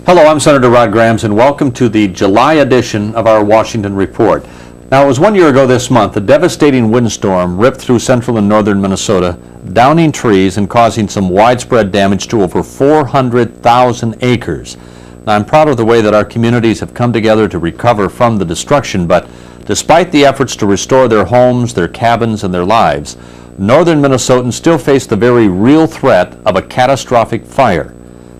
Hello, I'm Senator Rod Grams, and welcome to the July edition of our Washington Report. Now, it was 1 year ago this month, a devastating windstorm ripped through central and northern Minnesota, downing trees and causing some widespread damage to over 400,000 acres. Now, I'm proud of the way that our communities have come together to recover from the destruction, but despite the efforts to restore their homes, their cabins, and their lives, northern Minnesotans still face the very real threat of a catastrophic fire.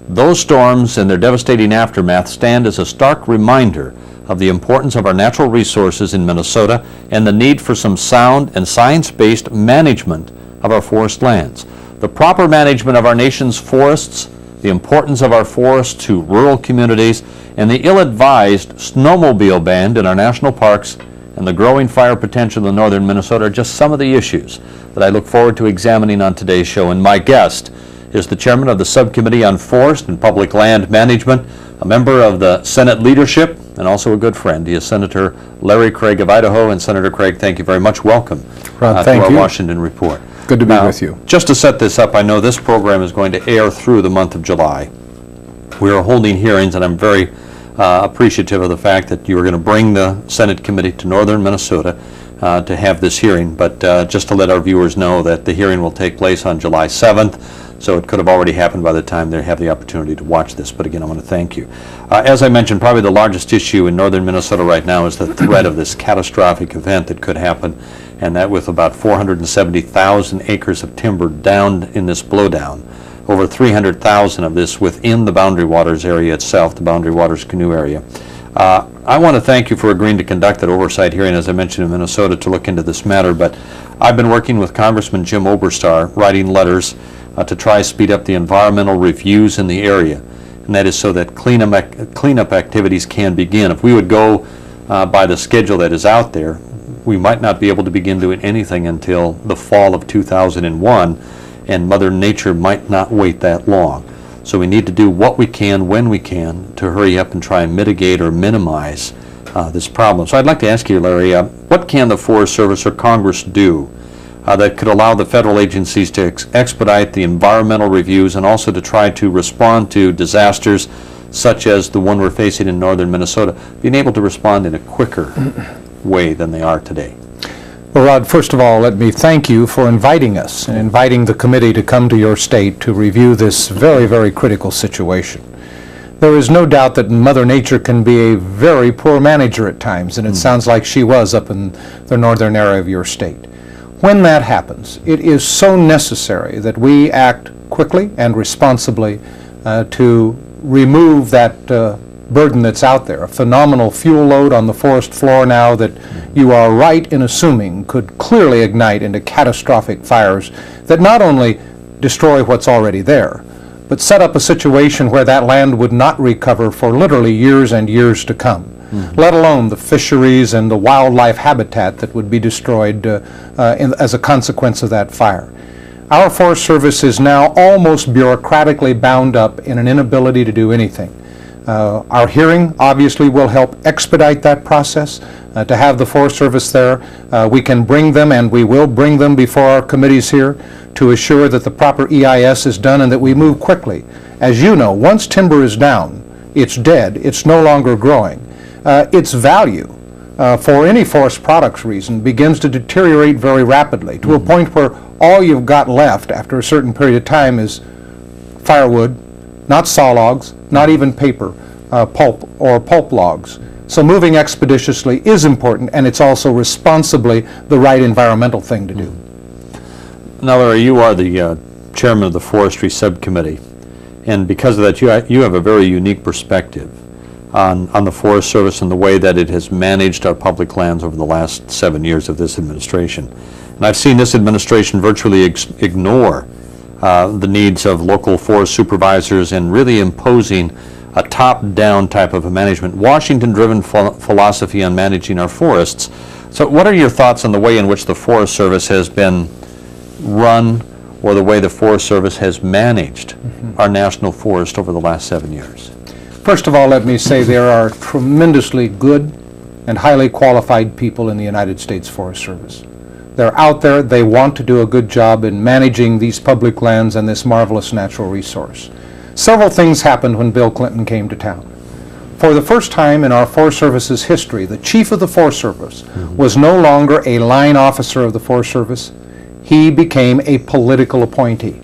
Those storms and their devastating aftermath stand as a stark reminder of the importance of our natural resources in Minnesota and the need for some sound and science-based management of our forest lands. The proper management of our nation's forests, the importance of our forests to rural communities, and the ill-advised snowmobile ban in our national parks and the growing fire potential in northern Minnesota are just some of the issues that I look forward to examining on today's show. And my guest is the chairman of the Subcommittee on Forest and Public Land Management, a member of the Senate leadership, and also a good friend. He is Senator Larry Craig of Idaho. And Senator Craig, thank you very much. Welcome to our Washington Report. Good to be with you. Just to set this up, I know this program is going to air through the month of July. We are holding hearings, and I'm very appreciative of the fact that you are going to bring the Senate committee to northern Minnesota to have this hearing. But just to let our viewers know that the hearing will take place on July 7th. So it could have already happened by the time they have the opportunity to watch this. But again, I want to thank you. As I mentioned, probably the largest issue in northern Minnesota right now is the threat of this catastrophic event that could happen, and that with about 470,000 acres of timber downed in this blowdown, over 300,000 of this within the Boundary Waters area itself, the Boundary Waters Canoe area. I want to thank you for agreeing to conduct that oversight hearing, as I mentioned, in Minnesota to look into this matter. But I've been working with Congressman Jim Oberstar, writing letters to try to speed up the environmental reviews in the area, and that is so that cleanup activities can begin. If we would go by the schedule that is out there, we might not be able to begin doing anything until the fall of 2001, and Mother Nature might not wait that long. So we need to do what we can when we can to hurry up and try and mitigate or minimize this problem. So I'd like to ask you, Larry, what can the Forest Service or Congress do that could allow the federal agencies to expedite the environmental reviews and also to try to respond to disasters such as the one we're facing in northern Minnesota, being able to respond in a quicker way than they are today? Well, Rod, first of all, let me thank you for inviting us and inviting the committee to come to your state to review this very, very critical situation. There is no doubt that Mother Nature can be a very poor manager at times, and it sounds like she was up in the northern area of your state. When that happens, it is so necessary that we act quickly and responsibly to remove that burden that's out there, a phenomenal fuel load on the forest floor now that you are right in assuming could clearly ignite into catastrophic fires that not only destroy what's already there, but set up a situation where that land would not recover for literally years and years to come. Let alone the fisheries and the wildlife habitat that would be destroyed as a consequence of that fire. Our Forest Service is now almost bureaucratically bound up in an inability to do anything. Our hearing obviously will help expedite that process. To have the Forest Service there, we can bring them, and we will bring them before our committees here to assure that the proper EIS is done and that we move quickly. As you know, once timber is down, it's dead, it's no longer growing. Its value for any forest products reason begins to deteriorate very rapidly to a point where all you've got left after a certain period of time is firewood, not saw logs, not even paper, pulp or pulp logs. So moving expeditiously is important, and it's also responsibly the right environmental thing to do. Now, Larry, you are the chairman of the Forestry Subcommittee, and because of that, you have a very unique perspective on the Forest Service and the way that it has managed our public lands over the last 7 years of this administration. And I've seen this administration virtually ignore the needs of local forest supervisors and really imposing a top-down type of a management, Washington-driven philosophy on managing our forests. So what are your thoughts on the way in which the Forest Service has been run, or the way the Forest Service has managed our national forest over the last 7 years? First of all, let me say there are tremendously good and highly qualified people in the United States Forest Service. They're out there, they want to do a good job in managing these public lands and this marvelous natural resource. Several things happened when Bill Clinton came to town. For the first time in our Forest Service's history, the chief of the Forest Service was no longer a line officer of the Forest Service. He became a political appointee.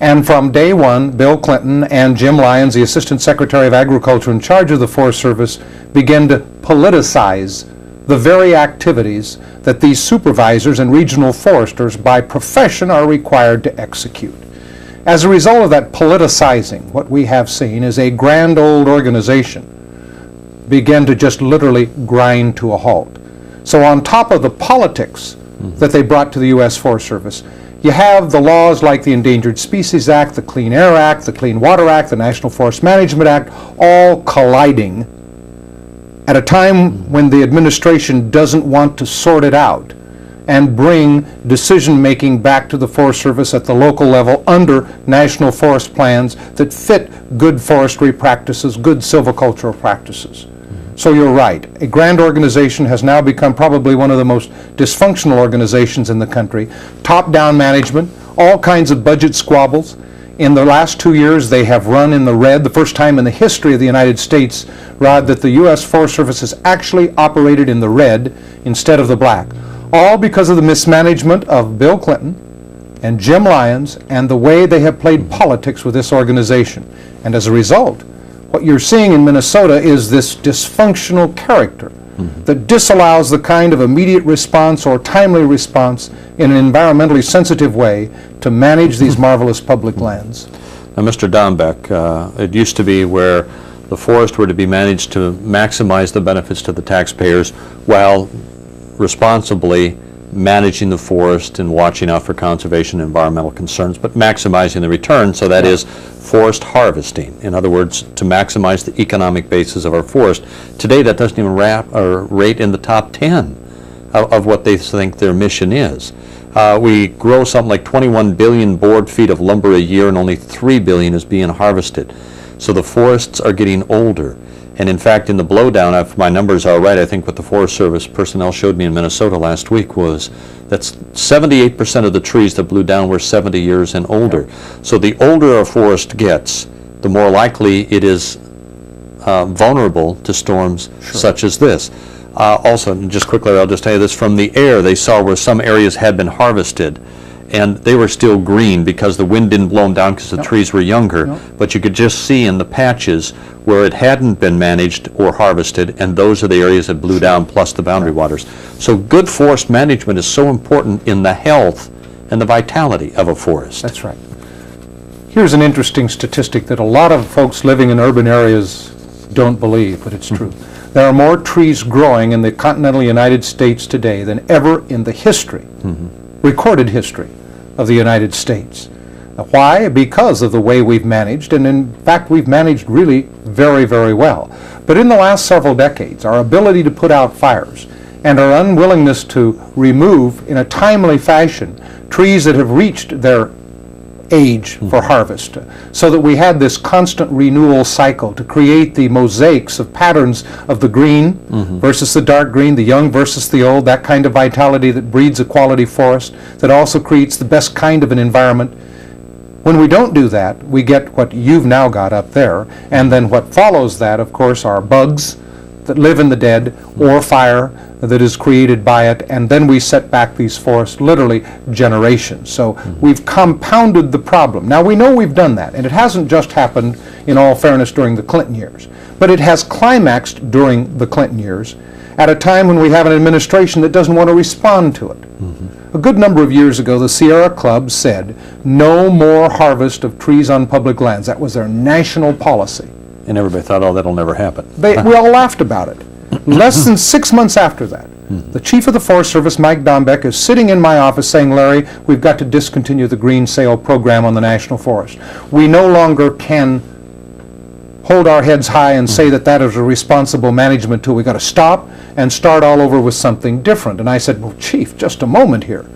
And from day one, Bill Clinton and Jim Lyons, the Assistant Secretary of Agriculture in charge of the Forest Service, began to politicize the very activities that these supervisors and regional foresters by profession are required to execute. As a result of that politicizing, what we have seen is a grand old organization begin to just literally grind to a halt. So on top of the politics that they brought to the U.S. Forest Service, you have the laws like the Endangered Species Act, the Clean Air Act, the Clean Water Act, the National Forest Management Act, all colliding at a time when the administration doesn't want to sort it out and bring decision-making back to the Forest Service at the local level under national forest plans that fit good forestry practices, good silvicultural practices. So you're right. A grand organization has now become probably one of the most dysfunctional organizations in the country. Top-down management, all kinds of budget squabbles. In the last 2 years, they have run in the red, the first time in the history of the United States, Rod, that the U.S. Forest Service has actually operated in the red instead of the black. All because of the mismanagement of Bill Clinton and Jim Lyons and the way they have played politics with this organization. And as a result, what you're seeing in Minnesota is this dysfunctional character that disallows the kind of immediate response or timely response in an environmentally sensitive way to manage these marvelous public lands. Now, Mr. Dombeck, it used to be where the forest were to be managed to maximize the benefits to the taxpayers while responsibly managing the forest and watching out for conservation and environmental concerns, but maximizing the return, so that is forest harvesting. In other words, to maximize the economic basis of our forest. Today, that doesn't even rate in the top 10 of what they think their mission is. We grow something like 21 billion board feet of lumber a year, and only 3 billion is being harvested. So the forests are getting older. And in fact, in the blowdown, if my numbers are right, I think what the Forest Service personnel showed me in Minnesota last week was that 78% of the trees that blew down were 70 years and older. So the older a forest gets, the more likely it is vulnerable to storms such as this. Also, and just quickly, I'll just tell you this, from the air, they saw where some areas had been harvested, and they were still green because the wind didn't blow them down because the trees were younger. But you could just see in the patches where it hadn't been managed or harvested, and those are the areas that blew down, plus the boundary waters. So good forest management is so important in the health and the vitality of a forest. That's right. Here's an interesting statistic that a lot of folks living in urban areas don't believe, but it's true. There are more trees growing in the continental United States today than ever in the history, recorded history, of the United States. Why? Because of the way we've managed, and in fact we've managed really very, very well. But in the last several decades, our ability to put out fires and our unwillingness to remove in a timely fashion trees that have reached their age for harvest, so that we had this constant renewal cycle to create the mosaics of patterns of the green versus the dark green, the young versus the old, that kind of vitality that breeds a quality forest, that also creates the best kind of an environment. When we don't do that, we get what you've now got up there, and then what follows that, of course, are bugs that live in the dead, or fire that is created by it, and then we set back these forests literally generations. So we've compounded the problem. Now we know we've done that, and it hasn't just happened, in all fairness, during the Clinton years, but it has climaxed during the Clinton years at a time when we have an administration that doesn't want to respond to it. A good number of years ago, the Sierra Club said, no more harvest of trees on public lands. That was their national policy. And everybody thought, oh, that'll never happen. We all laughed about it. Less than 6 months after that, the chief of the Forest Service, Mike Dombeck, is sitting in my office saying, Larry, we've got to discontinue the green sale program on the National Forest. We no longer can hold our heads high and say that that is a responsible management tool. We've got to stop and start all over with something different. And I said, well, Chief, just a moment here.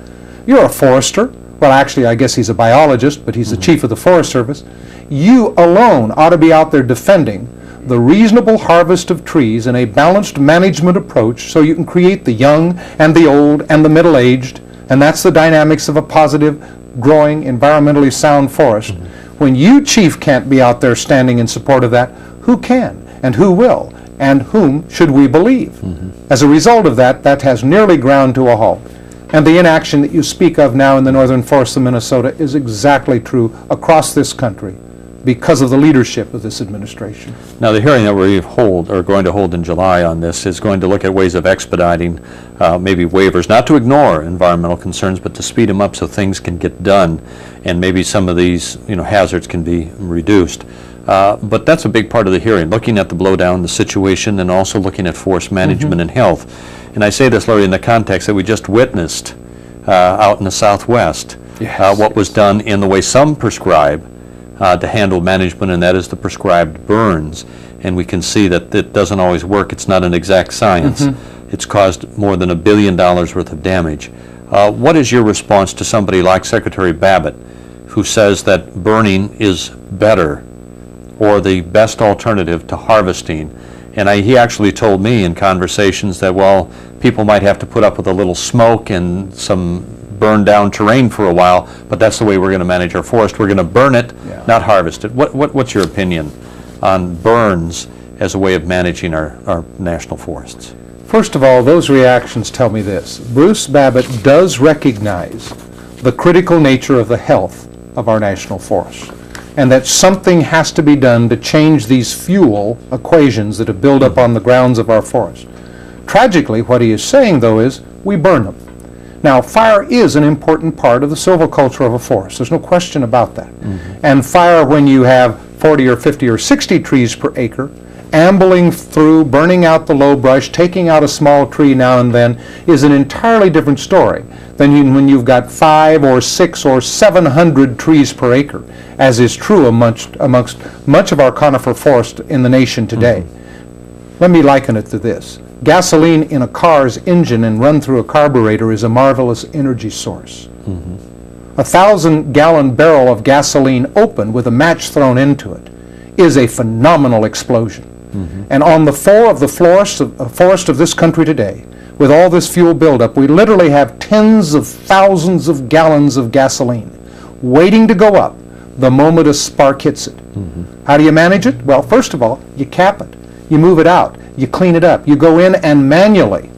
You're a forester. Well, actually, I guess he's a biologist, but he's the chief of the Forest Service. You alone ought to be out there defending the reasonable harvest of trees in a balanced management approach so you can create the young and the old and the middle-aged, and that's the dynamics of a positive, growing, environmentally sound forest. When you, Chief, can't be out there standing in support of that, who can and who will? And whom should we believe? As a result of that, that has nearly ground to a halt. And the inaction that you speak of now in the northern forests of Minnesota is exactly true across this country because of the leadership of this administration. Now, the hearing that we are going to hold in July on this is going to look at ways of expediting maybe waivers, not to ignore environmental concerns, but to speed them up so things can get done, and maybe some of these hazards can be reduced. But that's a big part of the hearing, looking at the blowdown, the situation, and also looking at forest management and health. And I say this, Larry, in the context that we just witnessed out in the Southwest, what was done in the way some prescribe to handle management, and that is the prescribed burns. And we can see that it doesn't always work. It's not an exact science. It's caused more than $1 billion worth of damage. What is your response to somebody like Secretary Babbitt, who says that burning is better or the best alternative to harvesting? And he actually told me in conversations that, well, people might have to put up with a little smoke and some burned down terrain for a while, but that's the way we're going to manage our forest. We're going to burn it, not harvest it. What's your opinion on burns as a way of managing our national forests? First of all, those reactions tell me this. Bruce Babbitt does recognize the critical nature of the health of our national forests, and that something has to be done to change these fuel equations that have built up on the grounds of our forests. Tragically, what he is saying, though, is we burn them. Now, fire is an important part of the silviculture of a forest. There's no question about that. And fire, when you have 40 or 50 or 60 trees per acre, ambling through, burning out the low brush, taking out a small tree now and then, is an entirely different story than when you've got 5 or 6 or 700 trees per acre, as is true amongst much of our conifer forest in the nation today. Let me liken it to this. Gasoline in a car's engine and run through a carburetor is a marvelous energy source. A 1,000-gallon barrel of gasoline open with a match thrown into it is a phenomenal explosion. And on the floor of the forest of this country today, with all this fuel buildup, we literally have tens of thousands of gallons of gasoline waiting to go up the moment a spark hits it. How do you manage it? Well, first of all, you cap it. You move it out. You clean it up. You go in and manually,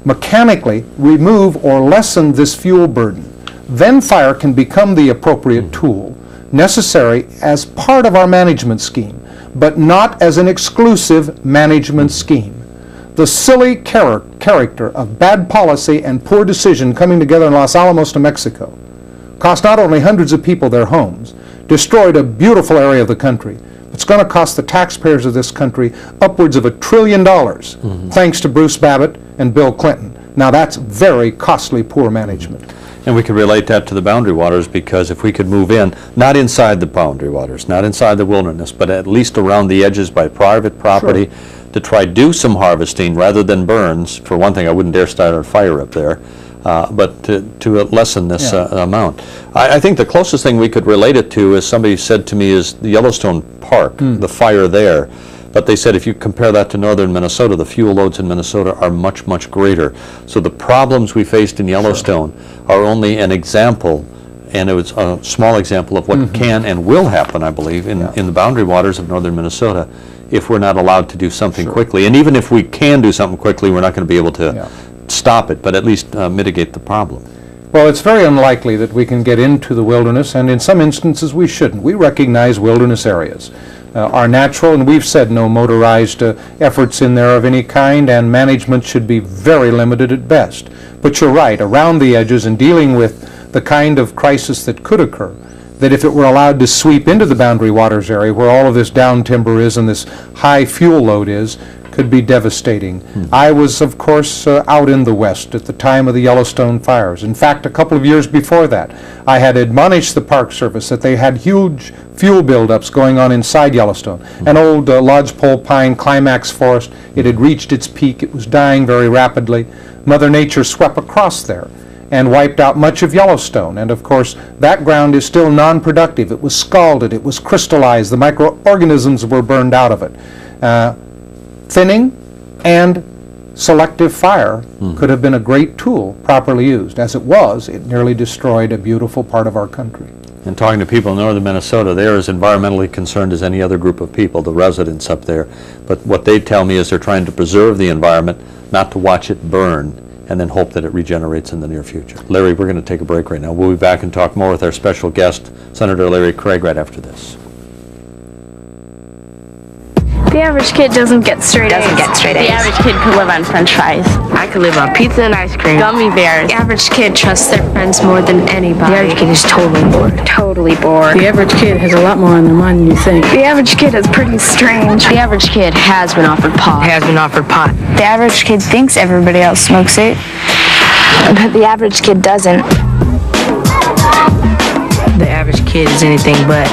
mechanically remove or lessen this fuel burden. Then fire can become the appropriate tool necessary as part of our management scheme, but not as an exclusive management scheme. The silly character of bad policy and poor decision coming together in Los Alamos, New Mexico, cost not only hundreds of people their homes, destroyed a beautiful area of the country. It's going to cost the taxpayers of this country upwards of $1 trillion, thanks to Bruce Babbitt and Bill Clinton. Now that's very costly, poor management. And we could relate that to the boundary waters, because if we could move in, not inside the boundary waters, not inside the wilderness, but at least around the edges by private property, to try do some harvesting rather than burns. For one thing, I wouldn't dare start a fire up there. But to lessen this amount. I think the closest thing we could relate it to, as somebody said to me, is the Yellowstone Park, the fire there. But they said if you compare that to northern Minnesota, the fuel loads in Minnesota are much, much greater. So the problems we faced in Yellowstone are only an example, and it was a small example of what can and will happen, I believe, in the boundary waters of northern Minnesota if we're not allowed to do something quickly. And even if we can do something quickly, we're not going to be able to stop it, but at least mitigate the problem. Well, it's very unlikely that we can get into the wilderness, and in some instances we shouldn't. We recognize wilderness areas are natural, and we've said no motorized efforts in there of any kind, and management should be very limited at best. But you're right, around the edges and dealing with the kind of crisis that could occur, that if it were allowed to sweep into the boundary waters area where all of this down timber is and this high fuel load is, could be devastating. I was, of course, out in the West at the time of the Yellowstone fires. In fact, a couple of years before that, I had admonished the Park Service that they had huge fuel buildups going on inside Yellowstone. An old lodgepole pine climax forest, it had reached its peak, it was dying very rapidly. Mother Nature swept across there and wiped out much of Yellowstone. And of course, that ground is still non-productive. It was scalded, it was crystallized, the microorganisms were burned out of it. Thinning and selective fire could have been a great tool properly used. As it was, it nearly destroyed a beautiful part of our country. and talking to people in northern Minnesota, they are as environmentally concerned as any other group of people, the residents up there. But what they tell me is they're trying to preserve the environment, not to watch it burn, and then hope that it regenerates in the near future. Larry, we're going to take a break right now. We'll be back and talk more with our special guest, Senator Larry Craig, right after this. The average kid doesn't get straight A's. The average kid could live on french fries. I could live on pizza and ice cream. Gummy bears. The average kid trusts their friends more than anybody. The average kid is totally bored. Totally bored. The average kid has a lot more on their mind than you think. The average kid is pretty strange. The average kid has been offered pot. The average kid thinks everybody else smokes it, But the average kid doesn't. the average kid is anything but.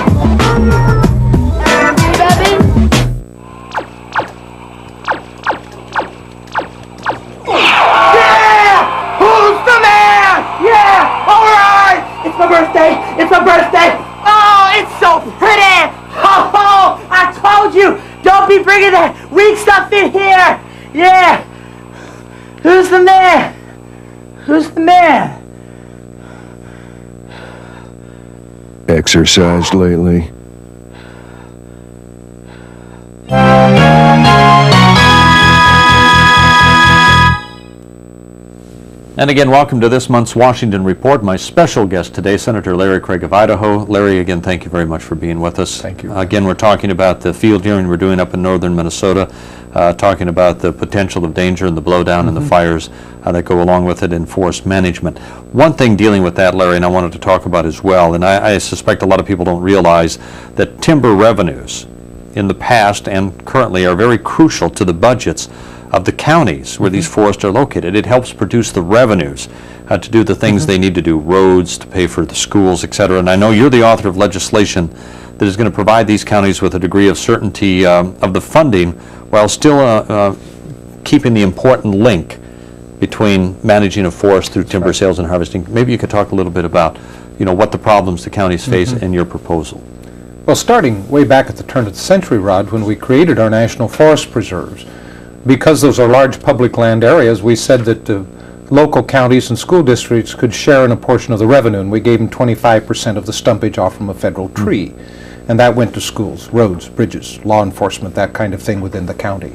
It's my birthday! Oh, it's so pretty! Oh, I told you! Don't be bringing that weak stuff in here! Yeah! Who's the man? Who's the man? Exercised lately? And again, welcome to this month's Washington Report. My special guest today, Senator Larry Craig of Idaho. Larry, again, thank you very much for being with us. Thank you. Again, we're talking about the field hearing we're doing up in northern Minnesota, talking about the potential of danger and the blowdown and the fires that go along with it in forest management. One thing dealing with that, Larry, and I wanted to talk about as well, and I suspect a lot of people don't realize that timber revenues in the past and currently are very crucial to the budgets of the counties where these forests are located. It helps produce the revenues to do the things they need to do, roads, to pay for the schools, etc. And I know you're the author of legislation that is going to provide these counties with a degree of certainty of the funding while still keeping the important link between managing a forest through timber sales and harvesting. Maybe you could talk a little bit about, what the problems the counties face in your proposal. Well, starting way back at the turn of the century, Rod, when we created our national forest preserves, because those are large public land areas, we said that local counties and school districts could share in a portion of the revenue, and we gave them 25% of the stumpage off from a federal tree. And that went to schools, roads, bridges, law enforcement, that kind of thing within the county.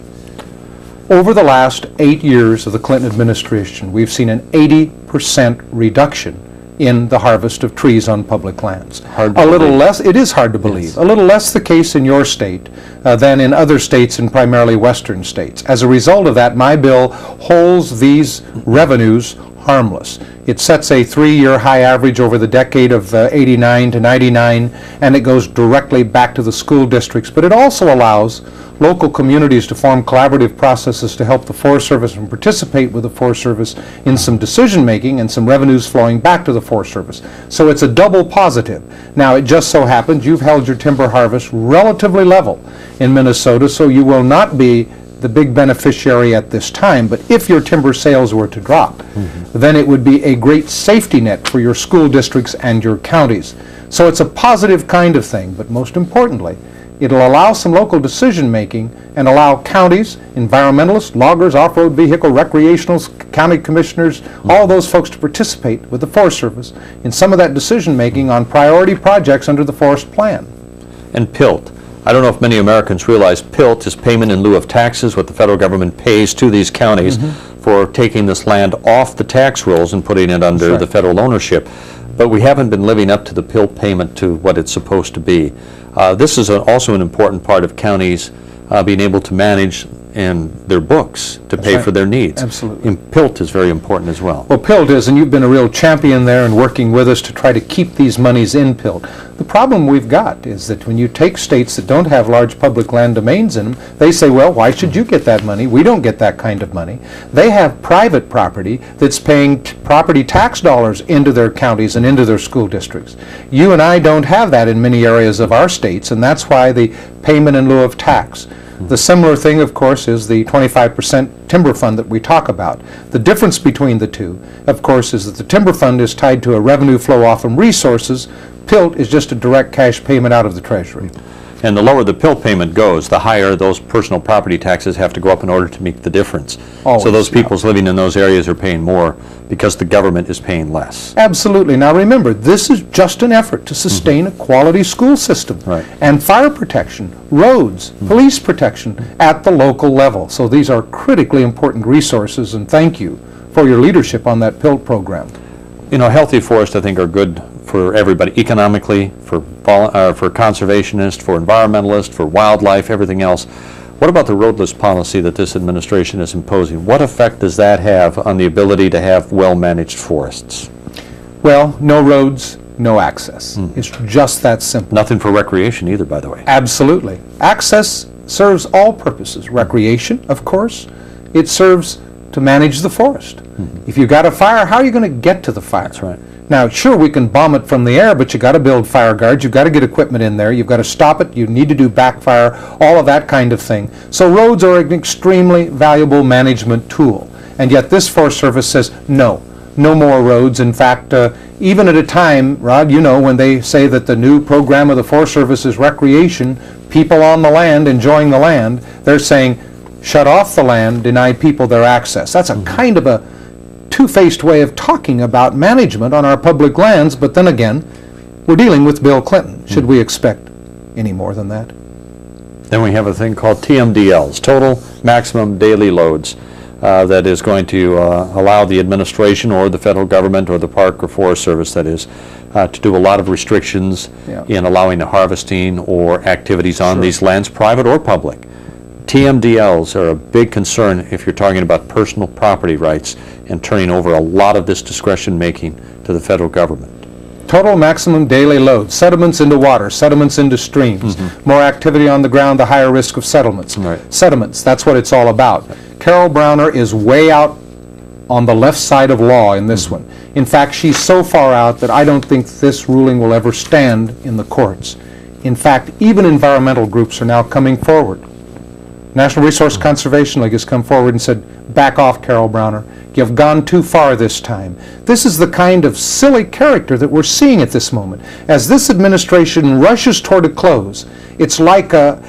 Over the last 8 years of the Clinton administration, we've seen an 80% reduction in the harvest of trees on public lands. Hard to a little believe. less, it is hard to believe, Yes. a little less the case in your state than in other states and primarily western states. As a result of that, my bill holds these revenues harmless. It sets a 3-year high average over the decade of 89 to 99, and it goes directly back to the school districts, but it also allows local communities to form collaborative processes to help the Forest Service and participate with the Forest Service in some decision making and some revenues flowing back to the Forest Service. So it's a double positive. Now, it just so happens you've held your timber harvest relatively level in Minnesota, so you will not be the big beneficiary at this time, but if your timber sales were to drop, then it would be a great safety net for your school districts and your counties. So it's a positive kind of thing, but most importantly, it'll allow some local decision making and allow counties, environmentalists, loggers, off-road vehicle, recreationals, county commissioners, all those folks to participate with the Forest Service in some of that decision making on priority projects under the forest plan. And PILT. I don't know if many Americans realize PILT is payment in lieu of taxes, what the federal government pays to these counties for taking this land off the tax rolls and putting it under the federal ownership. But we haven't been living up to the PILT payment to what it's supposed to be. This is also an important part of counties being able to manage and their books to pay for their needs. Absolutely. And PILT is very important as well. Well, PILT is, and you've been a real champion there and working with us to try to keep these monies in PILT. The problem we've got is that when you take states that don't have large public land domains in them, they say, well, why should you get that money? We don't get that kind of money. They have private property that's paying property tax dollars into their counties and into their school districts. You and I don't have that in many areas of our states, and that's why the payment in lieu of tax. The similar thing, of course, is the 25% timber fund that we talk about. The difference between the two, of course, is that the timber fund is tied to a revenue flow off from resources. PILT is just a direct cash payment out of the Treasury. And the lower the pill payment goes, the higher those personal property taxes have to go up in order to make the difference. Always, so those yeah. people living in those areas are paying more because the government is paying less. Absolutely. Now remember, this is just an effort to sustain a quality school system. Right. And fire protection, roads, police protection at the local level. So these are critically important resources, and thank you for your leadership on that PILT program. You know, healthy forests, I think, are good for everybody, economically, for conservationists, for environmentalists, for wildlife, everything else. What about the roadless policy that this administration is imposing? What effect does that have on the ability to have well-managed forests? Well, no roads, no access. It's just that simple. Nothing for recreation either, by the way. Absolutely. Access serves all purposes. Recreation, of course. It serves to manage the forest. If you've got a fire, how are you going to get to the fire? That's right. Now, sure, we can bomb it from the air, but you got to build fire guards, you've got to get equipment in there, you've got to stop it, you need to do backfire, all of that kind of thing. So roads are an extremely valuable management tool. And yet this Forest Service says, no more roads. In fact, even at a time, Rod, you know, when they say that the new program of the Forest Service is recreation, people on the land enjoying the land, they're saying, shut off the land, deny people their access. That's a kind of a two-faced way of talking about management on our public lands, but then again, we're dealing with Bill Clinton. Should we expect any more than that? Then we have a thing called TMDLs, Total Maximum Daily Loads, that is going to allow the administration or the federal government or the Park or Forest Service, that is, to do a lot of restrictions in allowing the harvesting or activities on these lands, private or public. TMDLs are a big concern if you're talking about personal property rights and turning over a lot of this discretion making to the federal government. Total maximum daily load, sediments into water, sediments into streams. More activity on the ground, the higher risk of settlements. Right. Sediments, that's what it's all about. Carol Browner is way out on the left side of law in this one. In fact, she's so far out that I don't think this ruling will ever stand in the courts. In fact, even environmental groups are now coming forward. National Resource Conservation League has come forward and said, back off, Carol Browner. You've gone too far this time. This is the kind of silly character that we're seeing at this moment. As this administration rushes toward a close, it's like a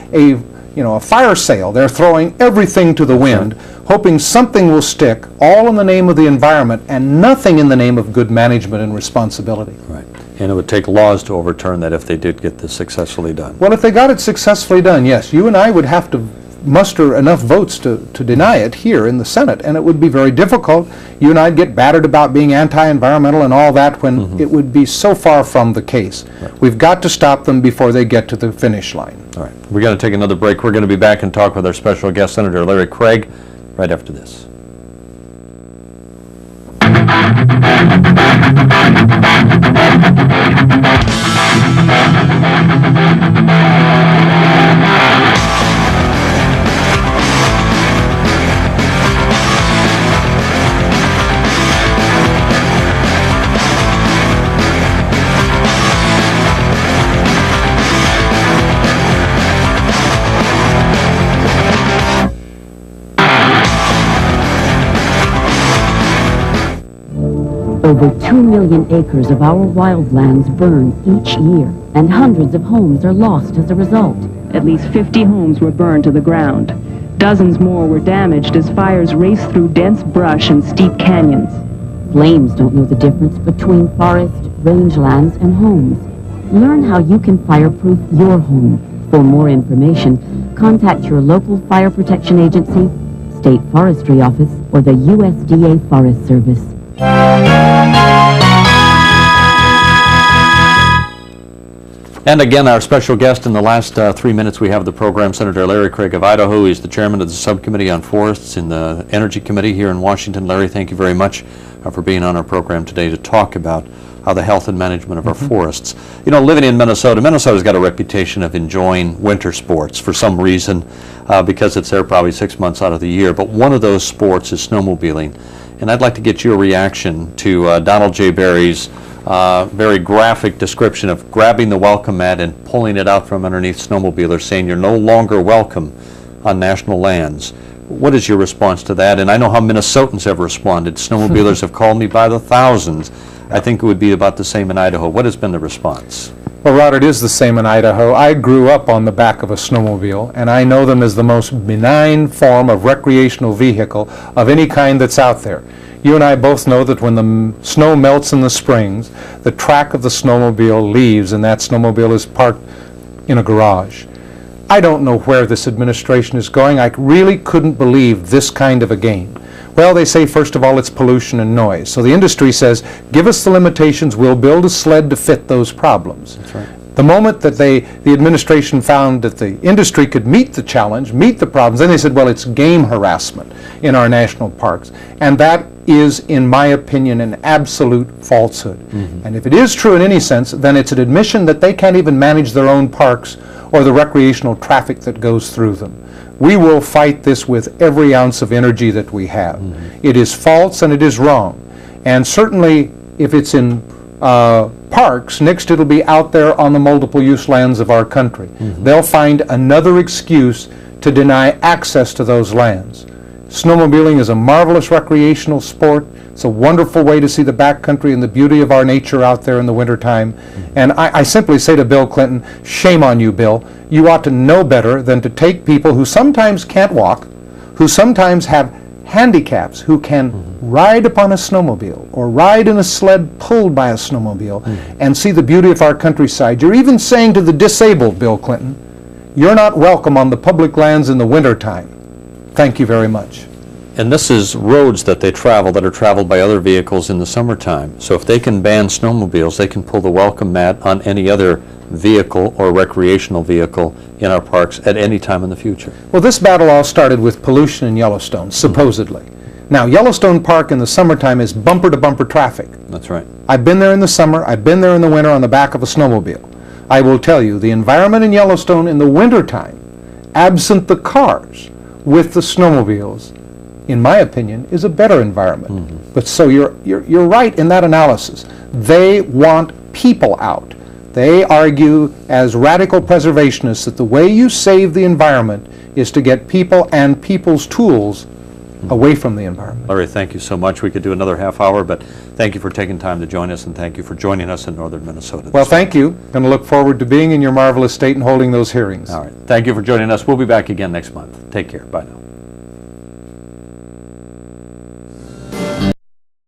fire sale. They're throwing everything to the wind, hoping something will stick, all in the name of the environment and nothing in the name of good management and responsibility. Right. And it would take laws to overturn that if they did get this successfully done. Well, if they got it successfully done, yes, you and I would have to muster enough votes to deny it here in the Senate, and it would be very difficult. You and I'd get battered about being anti-environmental and all that when it would be so far from the case. Right. We've got to stop them before they get to the finish line. All right. We're going to take another break. We're going to be back and talk with our special guest, Senator Larry Craig, right after this. Over 2 million acres of our wildlands burn each year, and hundreds of homes are lost as a result. At least 50 homes were burned to the ground. Dozens more were damaged as fires raced through dense brush and steep canyons. Flames don't know the difference between forest, rangelands, and homes. Learn how you can fireproof your home. For more information, contact your local fire protection agency, state forestry office, or the USDA Forest Service. And again, our special guest in the last 3 minutes we have the program, Senator Larry Craig of Idaho. He's the chairman of the Subcommittee on Forests in the Energy Committee here in Washington. Larry, thank you very much for being on our program today to talk about the health and management of our forests. You know, living in Minnesota's got a reputation of enjoying winter sports for some reason because it's there probably 6 months out of the year. But one of those sports is snowmobiling. And I'd like to get your reaction to Donald J. Berry's very graphic description of grabbing the welcome mat and pulling it out from underneath snowmobilers, saying you're no longer welcome on national lands. What is your response to that? And I know how Minnesotans have responded. Snowmobilers have called me by the thousands. I think it would be about the same in Idaho. What has been the response? Well, Rod, it is the same in Idaho. I grew up on the back of a snowmobile, and I know them as the most benign form of recreational vehicle of any kind that's out there. You and I both know that when the snow melts in the springs, the track of the snowmobile leaves, and that snowmobile is parked in a garage. I don't know where this administration is going. I really couldn't believe this kind of a game. Well, they say, first of all, it's pollution and noise. So the industry says, give us the limitations, we'll build a sled to fit those problems. That's right. The moment that the administration found that the industry could meet the challenge, meet the problems, then they said, well, it's game harassment in our national parks. And that is, in my opinion, an absolute falsehood. And if it is true in any sense, then it's an admission that they can't even manage their own parks or the recreational traffic that goes through them. We will fight this with every ounce of energy that we have. It is false and it is wrong. And certainly, if it's in parks, next it'll be out there on the multiple use lands of our country. They'll find another excuse to deny access to those lands. Snowmobiling is a marvelous recreational sport. It's a wonderful way to see the backcountry and the beauty of our nature out there in the wintertime. And I simply say to Bill Clinton, shame on you, Bill. You ought to know better than to take people who sometimes can't walk, who sometimes have handicaps, who can ride upon a snowmobile or ride in a sled pulled by a snowmobile and see the beauty of our countryside. You're even saying to the disabled, Bill Clinton, you're not welcome on the public lands in the wintertime. Thank you very much. And this is roads that they travel that are traveled by other vehicles in the summertime. So if they can ban snowmobiles, they can pull the welcome mat on any other vehicle or recreational vehicle in our parks at any time in the future. Well, this battle all started with pollution in Yellowstone, supposedly. Now, Yellowstone Park in the summertime is bumper-to-bumper traffic. That's right. I've been there in the summer, I've been there in the winter on the back of a snowmobile. I will tell you, the environment in Yellowstone in the wintertime, absent the cars, with the snowmobiles, in my opinion, is a better environment. But so you're right in that analysis. They want people out. They argue as radical preservationists that the way you save the environment is to get people and people's tools away from the environment. Larry, thank you so much. We could do another half hour, but thank you for taking time to join us, and thank you for joining us in northern Minnesota. Well, thank you. Going to look forward to being in your marvelous state and holding those hearings. All right. Thank you for joining us. We'll be back again next month. Take care. Bye now.